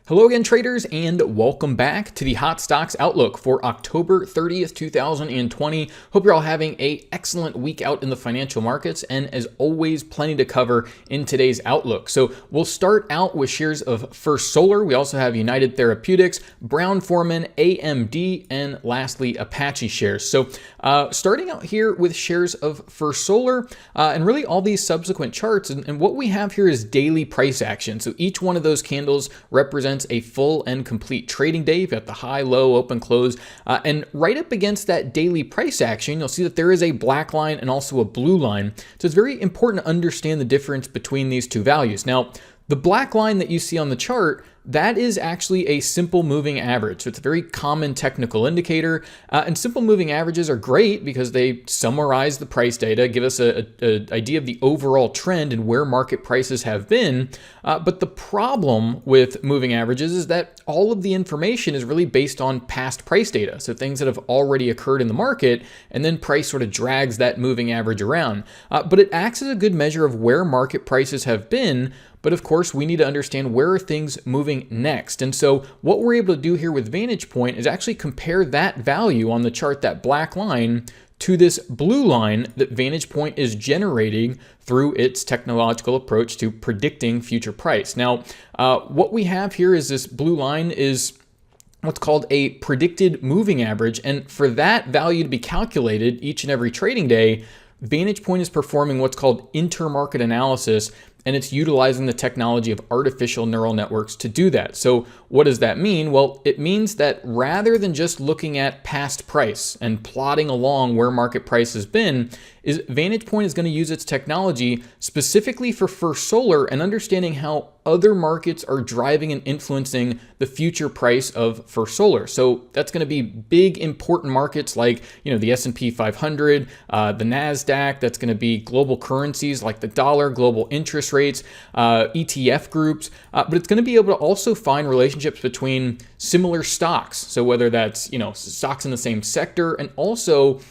Hello again, traders, and welcome back to the Hot Stocks Outlook for October 30th, 2020. Hope you're all having an excellent week out in the financial markets, and as always, plenty to cover in today's Outlook. So we'll start out with shares of First Solar. We also have United Therapeutics, Foreman, AMD, and lastly, Apache shares. So starting out here with shares of First Solar, and really all these subsequent charts, and what we have here is daily price action. So each one of those candles represents a full and complete trading day. You've got the high, low, open, close, and right up against that daily price action, you'll see that there is a black line and also a blue line. So it's very important to understand the difference between these two values. Now, the black line that you see on the chart, that is actually a simple moving average. So it's a very common technical indicator, and simple moving averages are great because they summarize the price data, give us an idea of the overall trend and where market prices have been. But the problem with moving averages is that all of the information is really based on past price data. So things that have already occurred in the market, and then price sort of drags that moving average around. But it acts as a good measure of where market prices have been. But of course, we need to understand where are things moving next. And so what we're able to do here with Vantagepoint is actually compare that value on the chart, that black line, to this blue line that Vantagepoint is generating through its technological approach to predicting future price. Now, what we have here is this blue line is what's called a predicted moving average. And for that value to be calculated each and every trading day, Vantagepoint is performing what's called intermarket analysis, and it's utilizing the technology of artificial neural networks to do that. So what does that mean? Well, it means that rather than just looking at past price and plotting along where market price has been, Vantagepoint is going to use its technology specifically for First Solar and understanding how other markets are driving and influencing the future price of First Solar. So that's going to be big, important markets like, the S&P 500, the NASDAQ. That's going to be global currencies like the dollar, global interest rates, ETF groups. But it's going to be able to also find relationships between similar stocks. So whether that's, stocks in the same sector, and also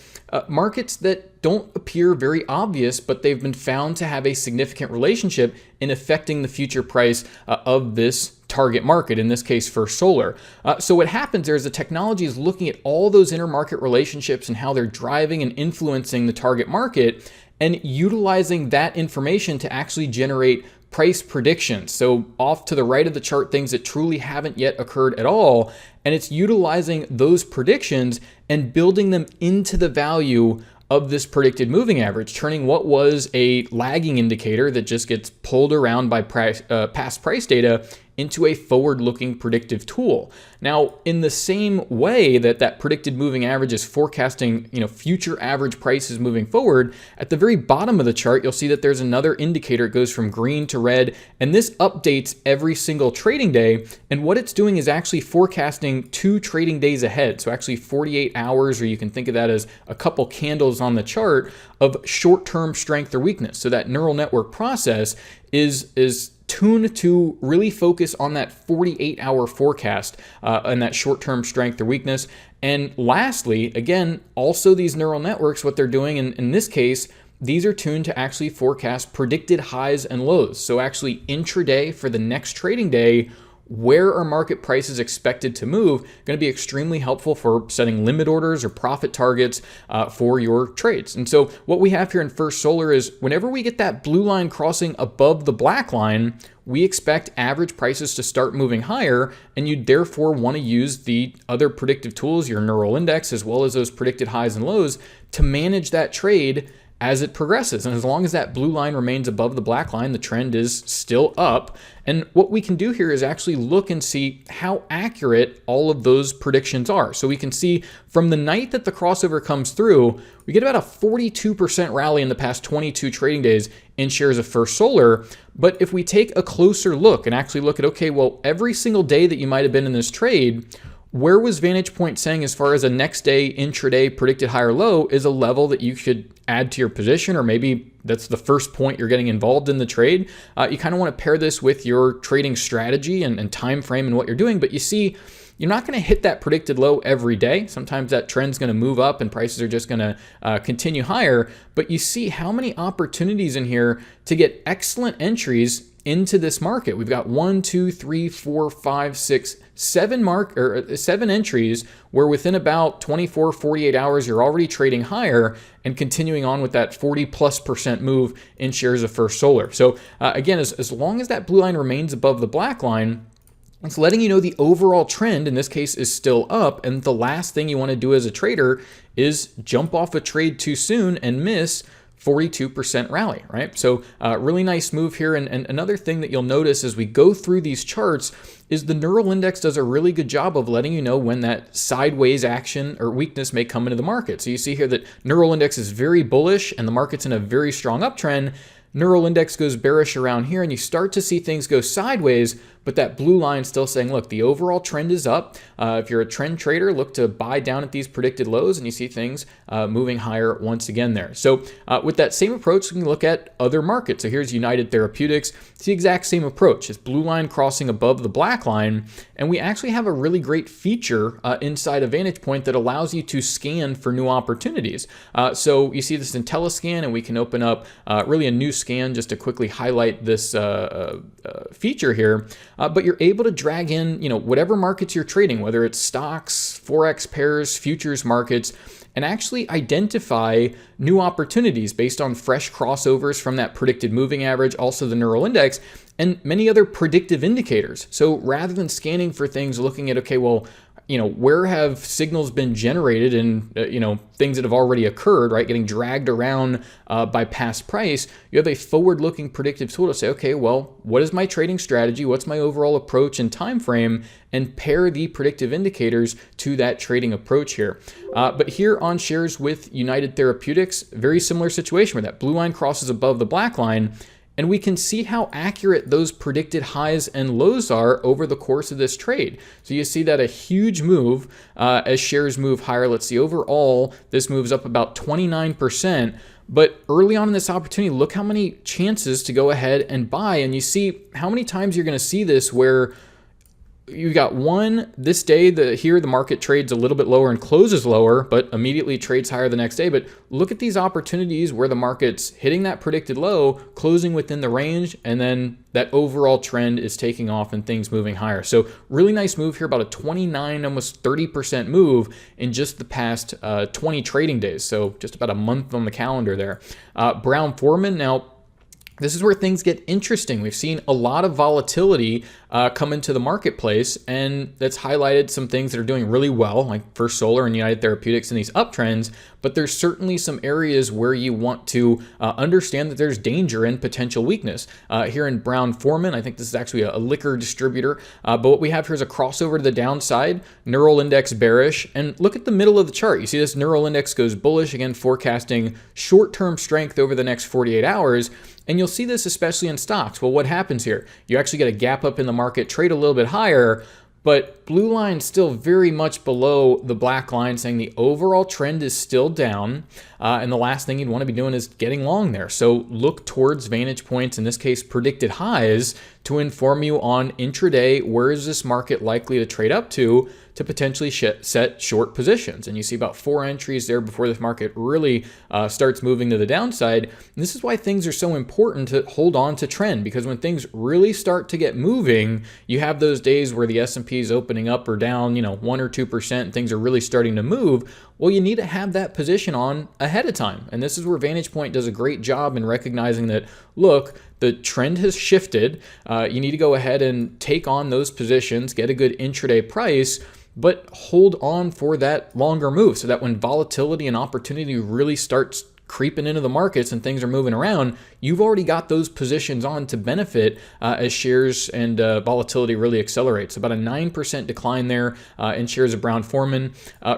markets that don't appear very obvious, but they've been found to have a significant relationship in affecting the future price of this target market, in this case, First Solar. So what happens there is the technology is looking at all those intermarket relationships and how they're driving and influencing the target market, and utilizing that information to actually generate price predictions. So off to the right of the chart, things that truly haven't yet occurred at all. And it's utilizing those predictions and building them into the value of this predicted moving average, turning what was a lagging indicator that just gets pulled around by past price data into a forward-looking predictive tool. Now, in the same way that predicted moving average is forecasting, future average prices moving forward, at the very bottom of the chart, you'll see that there's another indicator. It goes from green to red, and this updates every single trading day. And what it's doing is actually forecasting 2 trading days ahead. So actually 48 hours, or you can think of that as a couple candles on the chart of short-term strength or weakness. So that neural network process is tuned to really focus on that 48-hour forecast and that short-term strength or weakness. And lastly, again, also these neural networks, what they're doing in this case, these are tuned to actually forecast predicted highs and lows. So actually intraday for the next trading day, where are market prices expected to move, going to be extremely helpful for setting limit orders or profit targets for your trades. And so what we have here in First Solar is whenever we get that blue line crossing above the black line, we expect average prices to start moving higher, and you therefore want to use the other predictive tools, your neural index, as well as those predicted highs and lows to manage that trade as it progresses. And as long as that blue line remains above the black line, the trend is still up. And what we can do here is actually look and see how accurate all of those predictions are. So we can see from the night that the crossover comes through, we get about a 42% rally in the past 22 trading days in shares of First Solar. But if we take a closer look and actually look at, okay, well, every single day that you might have been in this trade, where was Vantagepoint saying as far as a next day intraday predicted high or low is a level that you should add to your position, or maybe that's the first point you're getting involved in the trade? You kind of want to pair this with your trading strategy and time frame and what you're doing. But you see, you're not going to hit that predicted low every day. Sometimes that trend's going to move up and prices are just going to continue higher. But you see how many opportunities in here to get excellent entries into this market. We've got 1, 2, 3, 4, 5, 6, 7 entries where within about 24, 48 hours, you're already trading higher and continuing on with that 40+% move in shares of First Solar. So again, as long as that blue line remains above the black line, it's letting you know the overall trend in this case is still up. And the last thing you want to do as a trader is jump off a trade too soon and miss 42% rally, right? So really nice move here. And another thing that you'll notice as we go through these charts is the neural index does a really good job of letting you know when that sideways action or weakness may come into the market. So you see here that neural index is very bullish and the market's in a very strong uptrend. Neural index goes bearish around here and you start to see things go sideways, but that blue line still saying, look, the overall trend is up. If you're a trend trader, look to buy down at these predicted lows and you see things moving higher once again there. So with that same approach, we can look at other markets. So here's United Therapeutics. It's the exact same approach. It's blue line crossing above the black line. And we actually have a really great feature inside of Vantagepoint that allows you to scan for new opportunities. So you see this in Telescan, and we can open up really a new scan just to quickly highlight this feature here. But you're able to drag in, whatever markets you're trading, whether it's stocks, Forex pairs, futures markets, and actually identify new opportunities based on fresh crossovers from that predicted moving average, also the neural index, and many other predictive indicators. So rather than scanning for things, looking at, okay, well, where have signals been generated and, things that have already occurred, right? Getting dragged around by past price. You have a forward-looking predictive tool to say, okay, well, what is my trading strategy? What's my overall approach and time frame? And pair the predictive indicators to that trading approach here. But here on shares with United Therapeutics, very similar situation where that blue line crosses above the black line. And we can see how accurate those predicted highs and lows are over the course of this trade. So you see that a huge move as shares move higher. Let's see, overall, this moves up about 29%. But early on in this opportunity, look how many chances to go ahead and buy. And you see how many times you're going to see this where you got one this day. Here the market trades a little bit lower and closes lower, but immediately trades higher the next day. But look at these opportunities where the market's hitting that predicted low, closing within the range, and then that overall trend is taking off and things moving higher. So really nice move here, about a 29, almost 30% move in just the past 20 trading days. So just about a month on the calendar there. Foreman. Now, this is where things get interesting. We've seen a lot of volatility come into the marketplace, and that's highlighted some things that are doing really well, like First Solar and United Therapeutics and these uptrends. But there's certainly some areas where you want to understand that there's danger and potential weakness. Here in Foreman, I think this is actually a liquor distributor. But what we have here is a crossover to the downside, neural index bearish. And look at the middle of the chart. You see this neural index goes bullish, again, forecasting short-term strength over the next 48 hours. And you'll see this especially in stocks. Well, what happens here? You actually get a gap up in the market, trade a little bit higher, but blue line still very much below the black line, saying the overall trend is still down. And the last thing you'd want to be doing is getting long there. So look towards Vantagepoint's, in this case, predicted highs to inform you on intraday, where is this market likely to trade up to potentially set short positions. And you see about 4 entries there before this market really starts moving to the downside. And this is why things are so important to hold on to trend, because when things really start to get moving, you have those days where the S&P is opening up or down, 1 or 2%, and things are really starting to move. Well, you need to have that position on ahead of time. And this is where Vantagepoint does a great job in recognizing that, look, the trend has shifted. You need to go ahead and take on those positions, get a good intraday price, but hold on for that longer move so that when volatility and opportunity really starts creeping into the markets and things are moving around, you've already got those positions on to benefit as shares and volatility really accelerates. About a 9% decline there in shares of Foreman.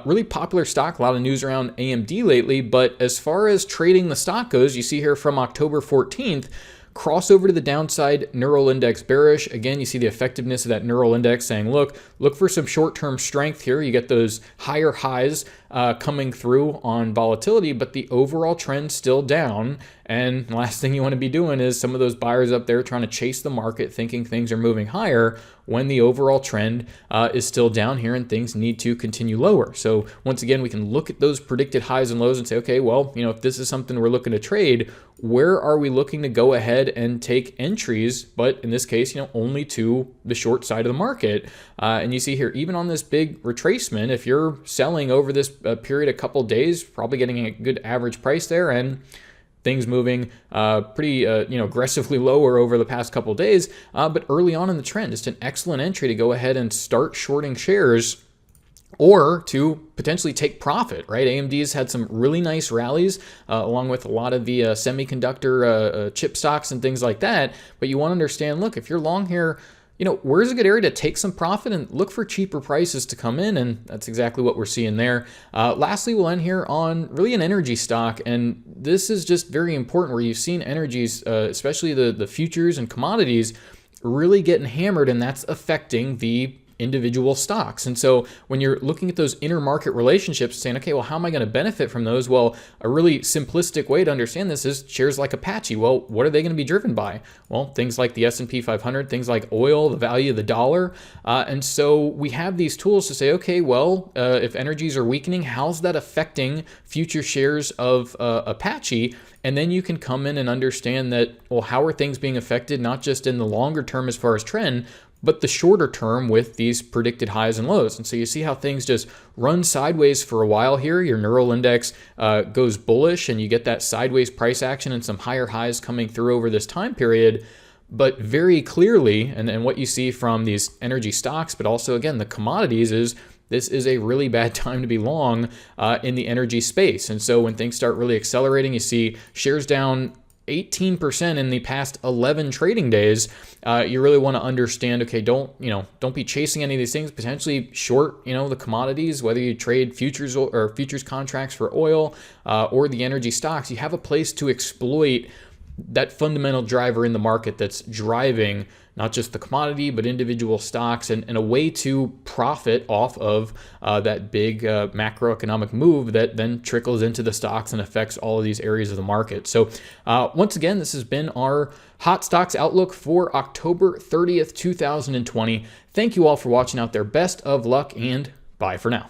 Really popular stock, a lot of news around AMD lately, but as far as trading the stock goes, you see here from October 14th, crossover to the downside, neural index bearish. Again, you see the effectiveness of that neural index saying, look for some short-term strength here. You get those higher highs coming through on volatility, but the overall trend still down. And the last thing you want to be doing is some of those buyers up there trying to chase the market, thinking things are moving higher when the overall trend is still down here and things need to continue lower. So once again, we can look at those predicted highs and lows and say, okay, well, if this is something we're looking to trade, where are we looking to go ahead and take entries? But in this case, only to the short side of the market. And you see here, even on this big retracement, if you're selling over this period, a couple days, probably getting a good average price there, and things moving pretty aggressively lower over the past couple days, but early on in the trend, just an excellent entry to go ahead and start shorting shares or to potentially take profit, right? AMD's had some really nice rallies along with a lot of the semiconductor chip stocks and things like that. But you want to understand, look, if you're long here, where's a good area to take some profit and look for cheaper prices to come in, and that's exactly what we're seeing there. Lastly, we'll end here on really an energy stock, and this is just very important where you've seen energies, especially the futures and commodities, really getting hammered, and that's affecting the individual stocks. And so when you're looking at those intermarket relationships, saying, okay, well, how am I going to benefit from those? Well, a really simplistic way to understand this is shares like Apache. Well, what are they going to be driven by? Well, things like the S&P 500, things like oil, the value of the dollar. And so we have these tools to say, okay, well, if energies are weakening, how's that affecting future shares of Apache? And then you can come in and understand that, well, how are things being affected, not just in the longer term as far as trend, but the shorter term with these predicted highs and lows. And so you see how things just run sideways for a while here. Your neural index goes bullish and you get that sideways price action and some higher highs coming through over this time period. But very clearly, and what you see from these energy stocks, but also, again, the commodities is this is a really bad time to be long in the energy space. And so when things start really accelerating, you see shares down 18% in the past 11 trading days. You really want to understand, okay, don't be chasing any of these things, potentially short, the commodities, whether you trade futures or futures contracts for oil or the energy stocks. You have a place to exploit that fundamental driver in the market that's driving not just the commodity, but individual stocks, and a way to profit off of that big macroeconomic move that then trickles into the stocks and affects all of these areas of the market. So once again, this has been our Hot Stocks Outlook for October 30th, 2020. Thank you all for watching out there. Best of luck and bye for now.